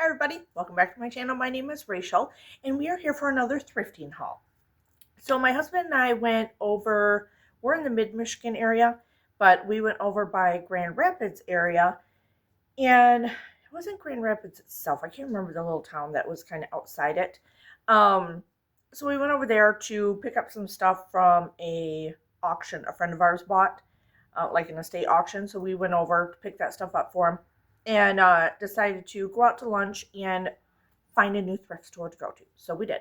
everybody, welcome back to my channel. My name is Rachel and we are here for another thrifting haul. So my husband and I went over, we're in the mid-Michigan area, but we went over by Grand Rapids area, and it wasn't Grand Rapids itself. I can't remember the little town that was kind of outside it. So we went over there to pick up some stuff from a auction a friend of ours bought, like an estate auction. So we went over to pick that stuff up for him and decided to go out to lunch and find a new thrift store to go to. So we did.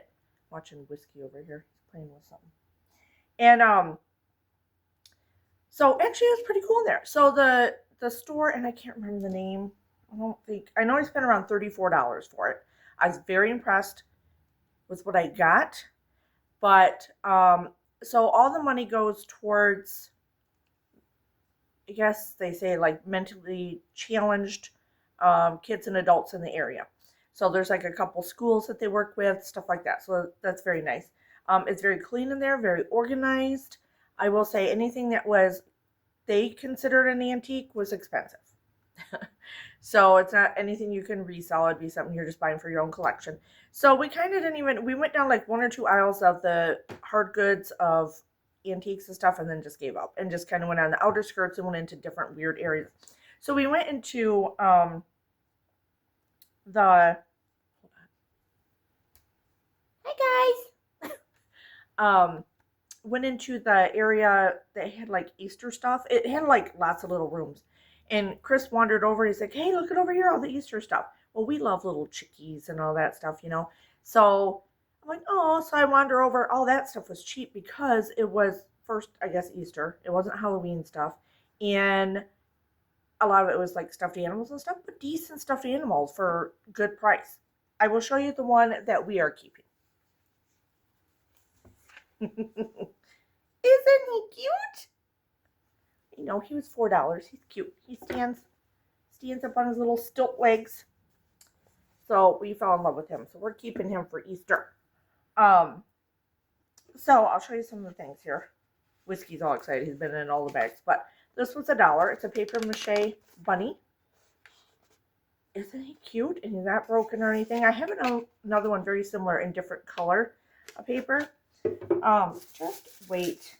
Watching Whiskey over here. He's playing with something. And so actually it was pretty cool in there. So the store, and I can't remember the name. I know I spent around $34 for it. I was very impressed with what I got. But so all the money goes towards, I guess they say, like mentally challenged kids and adults in the area. So there's like a couple schools that they work with, stuff like that. So that's very nice. It's very clean in there, very organized. I will say anything that was they considered an antique was expensive. So it's not anything you can resell. It'd be something you're just buying for your own collection. So we kind of didn't even, we went down like one or two aisles of the hard goods of antiques and stuff, and then just gave up and just kind of went on the outer skirts and went into different weird areas. So we went into the, hold on. Hi guys. Went into the area that had like Easter stuff. It had like lots of little rooms. And Chris wandered over. He's like, hey, look at over here, all the Easter stuff. Well, we love little chickies and all that stuff, you know. So I'm like, oh, so I wander over. All that stuff was cheap because it was first, I guess, Easter. It wasn't Halloween stuff. And a lot of it was like stuffed animals and stuff, but decent stuffed animals for good price. I will show you the one that we are keeping. Isn't he cute? You know, he was $4. He's cute. He stands up on his little stilt legs. So we fell in love with him. So we're keeping him for Easter. So I'll show you some of the things here. Whiskey's all excited. He's been in all the bags. But this was $1. It's a paper mache bunny. Isn't he cute? And he's not broken or anything. I have another one very similar in different color of paper. Just wait.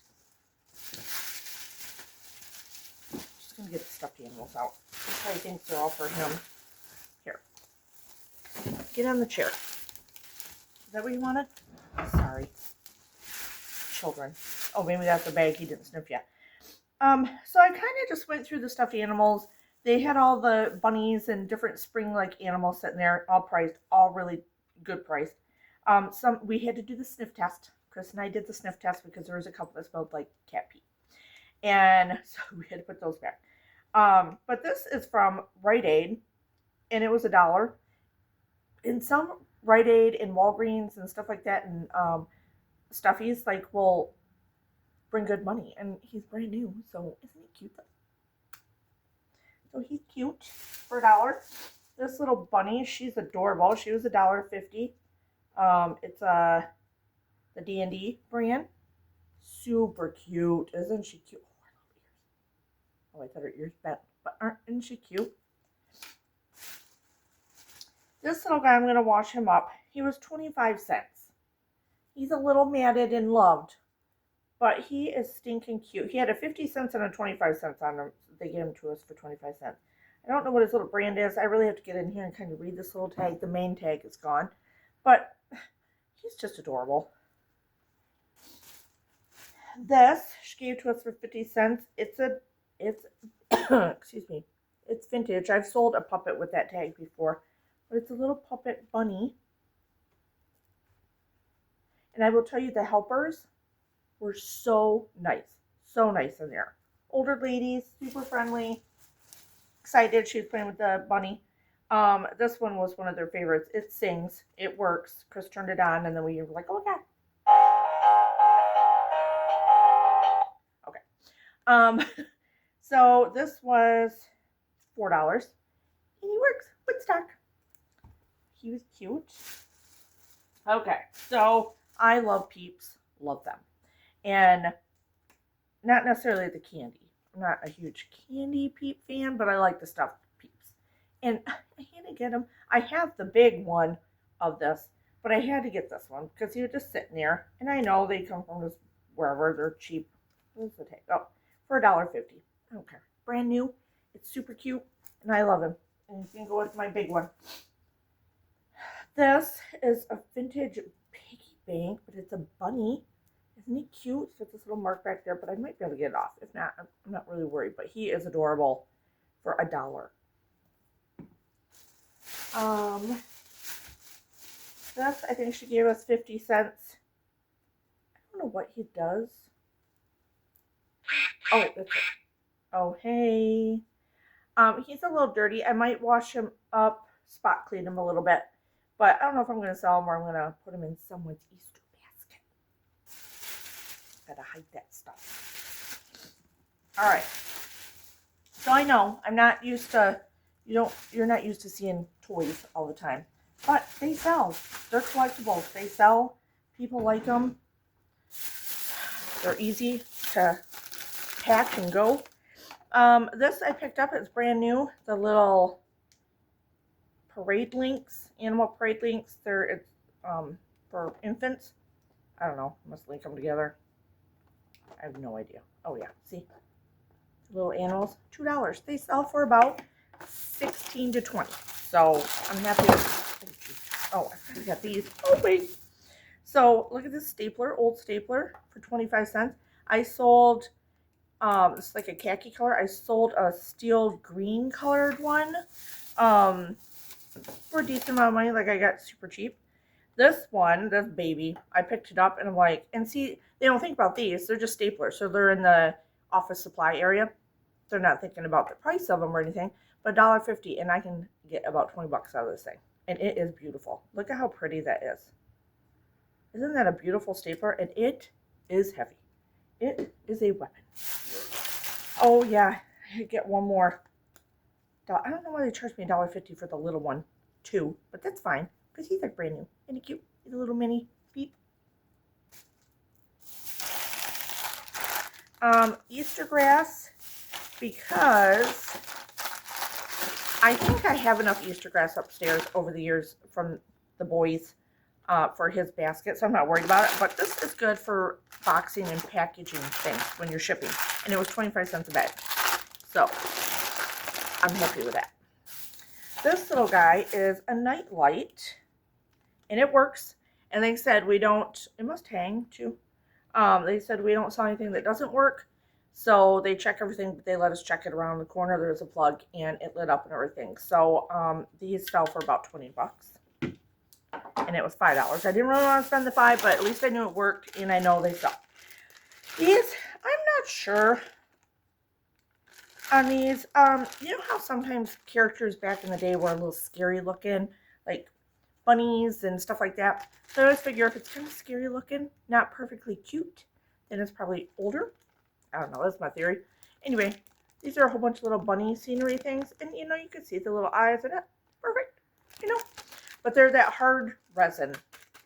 Just gonna get the stuffed animals out. He probably thinks they're all for him. Here. Get on the chair. Is that what you wanted? Sorry. Children. Oh, maybe that's the bag he didn't sniff yet. So I kind of just went through the stuffed animals. They had all the bunnies and different spring-like animals sitting there, all priced, all really good priced. We had to do the sniff test. Chris and I did the sniff test because there was a couple that smelled like cat pee. And so we had to put those back. But this is from Rite Aid, and it was $1. And some Rite Aid and Walgreens and stuff like that, and stuffies like will bring good money. And he's brand new, so isn't he cute though? So he's cute for $1. This little bunny, she's adorable. She was $1.50. It's the D&D brand. Super cute. Isn't she cute? Oh, I thought her ears bent. But isn't she cute? This little guy, I'm going to wash him up. He was 25 cents. He's a little matted and loved. But he is stinking cute. He had a 50 cents and a 25 cents on him. They gave him to us for 25 cents. I don't know what his little brand is. I really have to get in here and kind of read this little tag. The main tag is gone. But he's just adorable. This she gave to us for 50 cents. It's excuse me. It's vintage. I've sold a puppet with that tag before. But it's a little puppet bunny. And I will tell you, the helpers were so nice. So nice in there. Older ladies, super friendly. Excited. She was playing with the bunny. This one was one of their favorites. It sings. It works. Chris turned it on, and then we were like, oh, God. Okay. So this was $4. And he works. Woodstock. He was cute. Okay. So I love Peeps. Love them. And not necessarily the candy. I'm not a huge candy Peep fan, but I like the stuffed Peeps. And I had to get them. I have the big one of this, but I had to get this one because he was just sitting there. And I know they come from just wherever. They're cheap. What's the tag? Oh, for $1.50. I don't care. Brand new. It's super cute, and I love him. And he's gonna go with my big one. This is a vintage piggy bank, but it's a bunny. Isn't he cute? It's got this little mark back there, but I might be able to get it off. If not, I'm not really worried. But he is adorable for $1. This, I think she gave us 50 cents. I don't know what he does. Oh, that's it. Oh, hey. He's a little dirty. I might wash him up, spot clean him a little bit. But I don't know if I'm going to sell him or I'm going to put him in someone's Easter basket. Gotta hide that stuff. All right. So I know I'm not used to, you're not used to seeing toys all the time. But they sell. They're collectibles. They sell. People like them. They're easy to pack and go. This I picked up. It's brand new. The little parade links, animal parade links. It's for infants. I don't know. Must link them together. I have no idea. Oh yeah, see, little animals. $2. They sell for about 16 to 20. So I'm happy. Oh, I got these. Oh wait. So look at this stapler, old stapler for 25 cents. I sold. It's like a khaki color. I sold a steel green colored one for a decent amount of money. Like I got super cheap. This one, this baby, I picked it up and I'm like, and see, they don't think about these. They're just staplers. So they're in the office supply area. They're not thinking about the price of them or anything. But $1.50 and I can get about 20 bucks out of this thing. And it is beautiful. Look at how pretty that is. Isn't that a beautiful stapler? And it is heavy. It is a weapon. Oh yeah, I could get one more. I don't know why they charged me $1.50 for the little one, too, but that's fine because he's like brand new. Isn't he cute? He's a little mini beep. Easter grass, because I think I have enough Easter grass upstairs over the years from the boys for his basket, so I'm not worried about it. But this is good for boxing and packaging things when you're shipping. And it was 25 cents a bag. So I'm happy with that. This little guy is a night light. And it works. And they said we don't, it must hang too. They said we don't sell anything that doesn't work. So they check everything, but they let us check it around the corner. There's a plug and it lit up and everything. So these sell for about 20 bucks. And it was $5. I didn't really want to spend the $5, but at least I knew it worked and I know they sell. These, I'm not sure on these. You know how sometimes characters back in the day were a little scary looking, like bunnies and stuff like that. So I always figure if it's kind of scary looking, not perfectly cute, then it's probably older. I don't know, that's my theory. Anyway, these are a whole bunch of little bunny scenery things, and you know, you can see the little eyes in it. Perfect, you know. But they're that hard resin,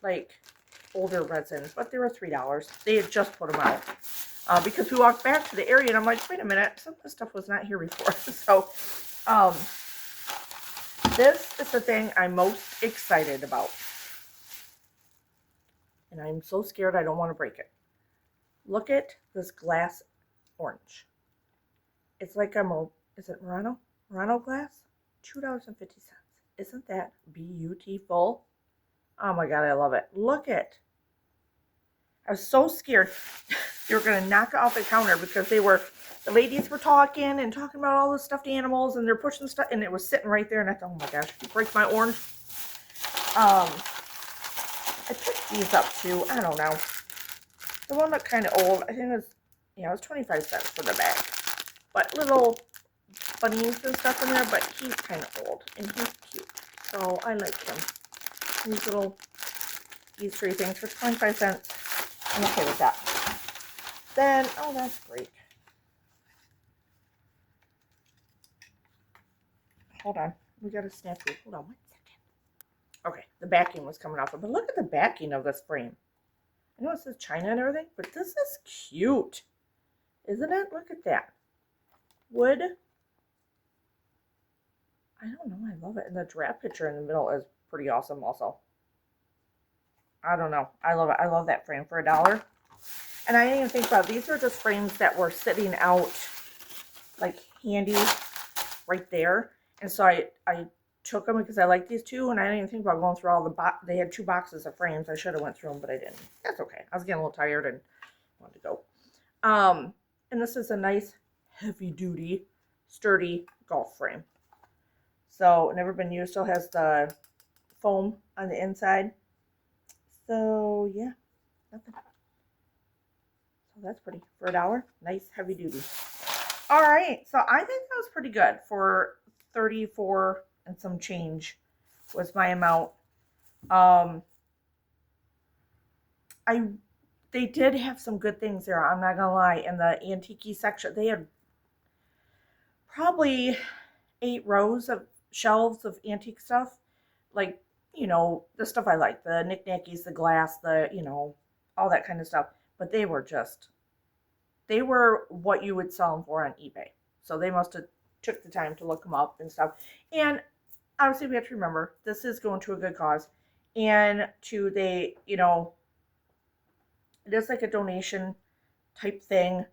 like older resin, but they were $3. They had just put them out. Because we walked back to the area and I'm like, wait a minute, some of this stuff was not here before. So, this is the thing I'm most excited about. And I'm so scared I don't want to break it. Look at this glass orange. It's like is it Murano? Murano glass? $2.50. Isn't that beautiful? Oh my God, I love it. Look at. I was so scared they were going to knock it off the counter because the ladies were talking about all the stuffed animals and they're pushing stuff and it was sitting right there and I thought, oh my gosh, if you break my orange. I picked these up too. I don't know. The one looked kind of old. I think it was, yeah, it was 25 cents for the bag. But little bunnies and stuff in there, but he's kind of old and he's cute. So I like him. These little Easter things for 25 cents. I'm okay with that. Then, oh, that's great. Hold on. We got a snafu. Hold on 1 second. Okay, the backing was coming off. But look at the backing of this frame. I know it says China and everything, but this is cute. Isn't it? Look at that. Wood. I don't know. I love it. And the giraffe picture in the middle is pretty awesome also. I don't know. I love it. I love that frame for $1. And I didn't even think about it. These are just frames that were sitting out like handy right there. And so I took them because I like these two, and I didn't even think about going through all the they had 2 boxes of frames. I should have went through them, but I didn't. That's okay. I was getting a little tired and wanted to go. And this is a nice heavy duty sturdy golf frame. So never been used. Still has the foam on the inside. So yeah, nothing. So that's pretty for $1. Nice heavy duty. All right, so I think that was pretty good for 34 and some change was my amount. They did have some good things there. I'm not gonna lie. In the antique section, they had probably 8 rows of shelves of antique stuff, like, you know, the stuff I like, the knickknackies, the glass, the, you know, all that kind of stuff. But they were what you would sell them for on eBay. So they must have took the time to look them up and stuff. And obviously we have to remember this is going to a good cause, and you know, it is like a donation type thing,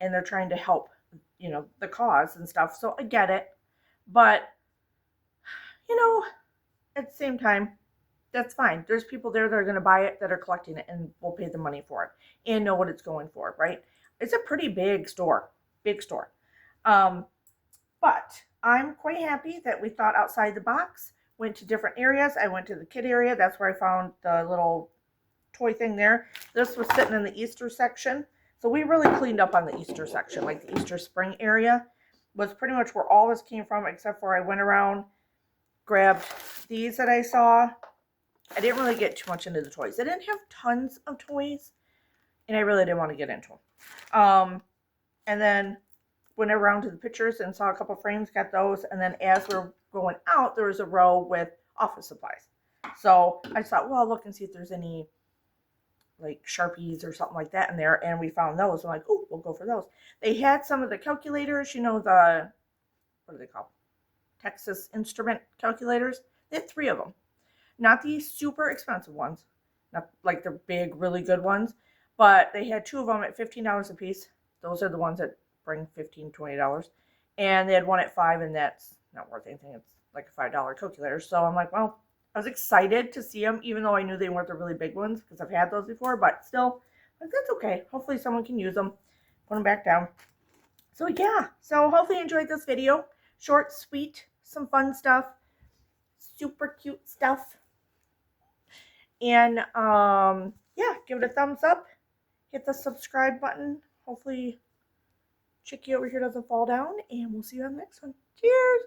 and they're trying to help, you know, the cause and stuff. So I get it, but you know, at the same time, that's fine. There's people there that are going to buy it, that are collecting it, and will pay the money for it and know what it's going for, right? It's a pretty big store. But I'm quite happy that we thought outside the box, went to different areas. I went to the kid area. That's where I found the little toy thing there. This was sitting in the Easter section. So we really cleaned up on the Easter section, like the Easter spring area was pretty much where all this came from, except for I went around, grabbed these that I saw. I didn't really get too much into the toys. They didn't have tons of toys, and I really didn't want to get into them. And then went around to the pictures and saw a couple frames, got those. And then as we're going out, there was a row with office supplies. So I thought, well, I'll look and see if there's any like Sharpies or something like that in there. And we found those. I'm like, oh, we'll go for those. They had some of the calculators, you know, what are they called? Texas Instrument calculators. They had 3 of them. Not these super expensive ones. Not like the big, really good ones. But they had 2 of them at $15 a piece. Those are the ones that bring $15, $20. And they had one at $5, and that's not worth anything. It's like a $5 calculator. So I'm like, well, I was excited to see them, even though I knew they weren't the really big ones, because I've had those before. But still, like, that's okay. Hopefully someone can use them. Put them back down. So yeah. So hopefully you enjoyed this video. Short, sweet, some fun stuff. Super cute stuff. And yeah, give it a thumbs up. Hit the subscribe button. Hopefully Chicky over here doesn't fall down. And we'll see you on the next one. Cheers!